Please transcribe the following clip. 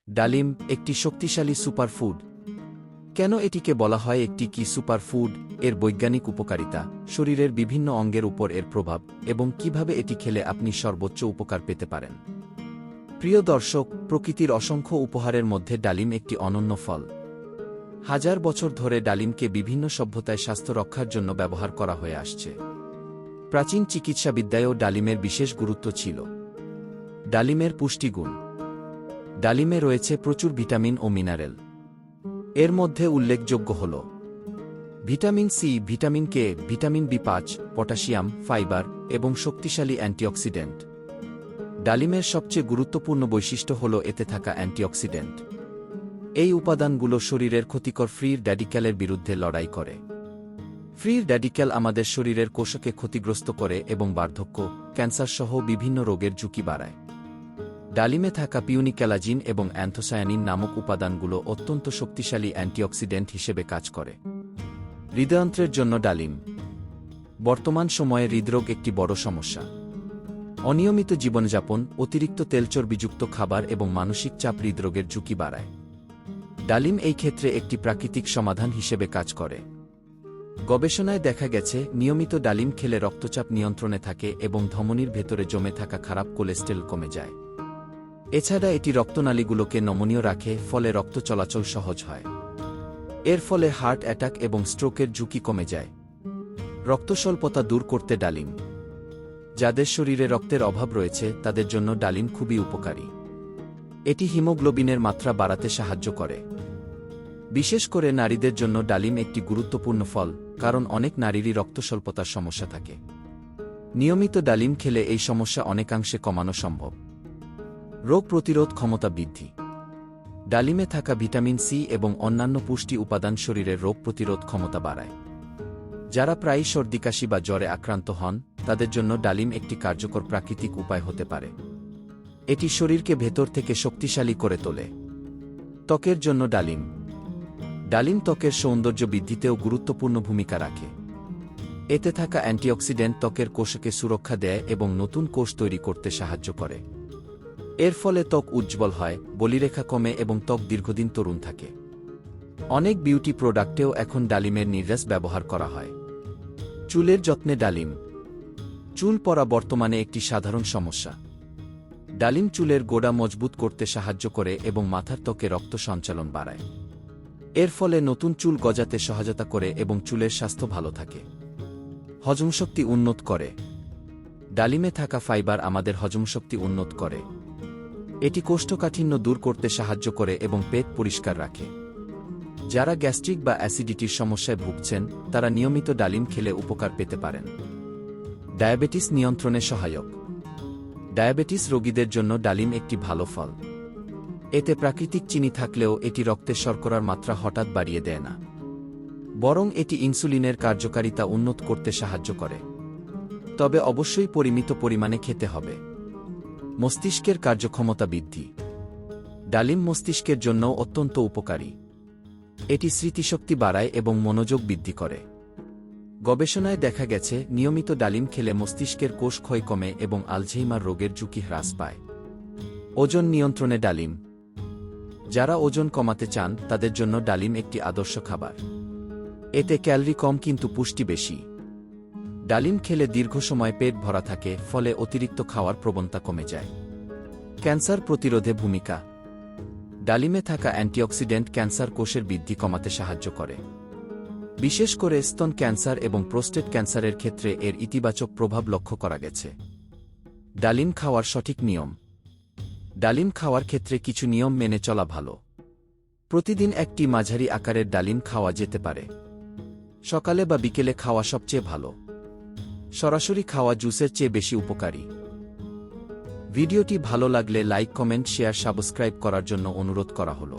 ডালিম একটি শক্তিশালী সুপারফুড। কেন এটিকে বলা হয় একটি কি সুপারফুড, এর বৈজ্ঞানিক উপকারিতা, শরীরের বিভিন্ন অঙ্গের উপর এর প্রভাব এবং কিভাবে এটি খেলে আপনি সর্বোচ্চ উপকার পেতে পারেন। প্রিয় দর্শক, প্রকৃতির অসংখ্য উপহারের মধ্যে ডালিম একটি অনন্য ফল। হাজার বছর ধরে ডালিমকে বিভিন্ন সভ্যতায় স্বাস্থ্য রক্ষার জন্য ব্যবহার করা হয়ে আসছে। প্রাচীন চিকিৎসাবিদ্যায়ও ডালিমের বিশেষ গুরুত্ব ছিল। ডালিমের পুষ্টিগুণ। ডালিমে রয়েছে প্রচুর ভিটামিন ও মিনারেল। এর মধ্যে উল্লেখযোগ্য হল vitamin C, vitamin K, vitamin B five, potassium, fibre এবং শক্তিশালী অ্যান্টিঅক্সিডেন্ট। ডালিমের সবচেয়ে গুরুত্বপূর্ণ বৈশিষ্ট্য হল এতে থাকা অ্যান্টিঅক্সিডেন্ট। এই উপাদানগুলো শরীরের ক্ষতিকর ফ্রি র্যাডিক্যালের বিরুদ্ধে লড়াই করে। ফ্রি র্যাডিক্যাল আমাদের শরীরের কোষকে ক্ষতিগ্রস্ত করে এবং বার্ধক্য, ক্যান্সার সহ বিভিন্ন রোগের ঝুঁকি বাড়ায়। ডালিমে থাকা পিউনিক্যালাজিন এবং অ্যান্থোসায়ানিন নামক উপাদানগুলো অত্যন্ত শক্তিশালী অ্যান্টিঅক্সিডেন্ট হিসেবে কাজ করে। হৃদয়ন্ত্রের জন্য ডালিম। বর্তমান সময়ে হৃদরোগ একটি বড় সমস্যা। অনিয়মিত জীবনযাপন, অতিরিক্ত তেলচর্বিযুক্ত খাবার এবং মানসিক চাপ হৃদরোগের ঝুঁকি বাড়ায়। ডালিম এই ক্ষেত্রে একটি প্রাকৃতিক সমাধান হিসেবে কাজ করে। গবেষণায় দেখা গেছে নিয়মিত ডালিম খেলে রক্তচাপ নিয়ন্ত্রণে থাকে এবং ধমনীর ভেতরে জমে থাকা খারাপ কোলেস্টেরল কমে যায়। এছাড়া এটি রক্তনালীগুলোকে নমনীয় রাখে, ফলে রক্ত চলাচল সহজ হয়। এর ফলে হার্ট অ্যাটাক এবং স্ট্রোকের ঝুঁকি কমে যায়। রক্তস্বল্পতা দূর করতে ডালিম। যাদের শরীরে রক্তের অভাব রয়েছে তাদের জন্য ডালিম খুবই উপকারী। এটি হিমোগ্লোবিনের মাত্রা বাড়াতে সাহায্য করে। বিশেষ করে নারীদের জন্য ডালিম একটি গুরুত্বপূর্ণ ফল, কারণ অনেক নারীরই রক্তস্বল্পতার সমস্যা থাকে। নিয়মিত ডালিম খেলে এই সমস্যা অনেকাংশে কমানো সম্ভব। রোগ প্রতিরোধ ক্ষমতা বৃদ্ধি। ডালিমে থাকা ভিটামিন সি এবং অন্যান্য পুষ্টি উপাদান শরীরের রোগ প্রতিরোধ ক্ষমতা বাড়ায়। যারা প্রায়ই সর্দিকাশি বা জ্বরে আক্রান্ত হন তাদের জন্য ডালিম একটি কার্যকর প্রাকৃতিক উপায় হতে পারে। এটি শরীরকে ভেতর থেকে শক্তিশালী করে তোলে। ত্বকের জন্য ডালিম। ডালিম ত্বকের সৌন্দর্য বৃদ্ধিতেও গুরুত্বপূর্ণ ভূমিকা রাখে। এতে থাকা অ্যান্টিঅক্সিডেন্ট ত্বকের কোষকে সুরক্ষা দেয় এবং নতুন কোষ তৈরি করতে সাহায্য করে। এর ফলে ত্বক উজ্জ্বল হয়, বলিরেখা কমে এবং ত্বক দীর্ঘদিন তরুণ থাকে। অনেক বিউটি প্রোডাক্টেও এখন ডালিমের নির্যাস ব্যবহার করা হয়। চুলের যত্নে ডালিম। চুল পড়া বর্তমানে একটি সাধারণ সমস্যা। ডালিম চুলের গোড়া মজবুত করতে সাহায্য করে এবং মাথার ত্বকে রক্ত সঞ্চালন বাড়ায়। এর ফলে নতুন চুল গজাতে সহায়তা করে এবং চুলের স্বাস্থ্য ভালো থাকে। হজমশক্তি উন্নত করে। ডালিমে থাকা ফাইবার আমাদের হজমশক্তি উন্নত করে। এটি কোষ্ঠকাঠিন্য দূর করতে সাহায্য করে এবং পেট পরিষ্কার রাখে। যারা গ্যাস্ট্রিক বা অ্যাসিডিটির সমস্যায় ভুগছেন তারা নিয়মিত ডালিম খেলে উপকার পেতে পারেন। ডায়াবেটিস নিয়ন্ত্রণে সহায়ক। ডায়াবেটিস রোগীদের জন্য ডালিম একটি ভালো ফল। এতে প্রাকৃতিক চিনি থাকলেও এটি রক্তে শর্করার মাত্রা হঠাৎ বাড়িয়ে দেয় না, বরং এটি ইনসুলিনের কার্যকারিতা উন্নত করতে সাহায্য করে। তবে অবশ্যই পরিমিত পরিমাণে খেতে হবে। মস্তিষ্কের কার্যক্ষমতা বৃদ্ধি। ডালিম মস্তিষ্কের জন্যও অত্যন্ত উপকারী। এটি স্মৃতিশক্তি বাড়ায় এবং মনোযোগ বৃদ্ধি করে। গবেষণায় দেখা গেছে নিয়মিত ডালিম খেলে মস্তিষ্কের কোষ ক্ষয় কমে এবং আলঝেইমার রোগের ঝুঁকি হ্রাস পায়। ওজন নিয়ন্ত্রণে ডালিম। যারা ওজন কমাতে চান তাদের জন্য ডালিম একটি আদর্শ খাবার। এতে ক্যালোরি কম কিন্তু পুষ্টি বেশি। ডালিম খেলে দীর্ঘ সময় পেট ভরা থাকে, ফলে অতিরিক্ত খাওয়ার প্রবণতা কমে যায়। ক্যান্সার প্রতিরোধে ভূমিকা। ডালিমে থাকা অ্যান্টিঅক্সিডেন্ট ক্যান্সার কোষের বৃদ্ধি কমাতে সাহায্য করে। বিশেষ করে স্তন ক্যান্সার এবং প্রোস্টেট ক্যান্সারের ক্ষেত্রে এর ইতিবাচক প্রভাব লক্ষ্য করা গেছে। ডালিম খাওয়ার সঠিক নিয়ম। ডালিম খাওয়ার ক্ষেত্রে কিছু নিয়ম মেনে চলা ভালো। প্রতিদিন একটি মাঝারি আকারের ডালিম খাওয়া যেতে পারে। সকালে বা বিকেলে খাওয়া সবচেয়ে ভালো। সরাসরি খাওয়া জুসের চেয়ে বেশি উপকারী। ভিডিওটি ভালো লাগলে লাইক, কমেন্ট, শেয়ার, সাবস্ক্রাইব করার জন্য অনুরোধ করা হলো।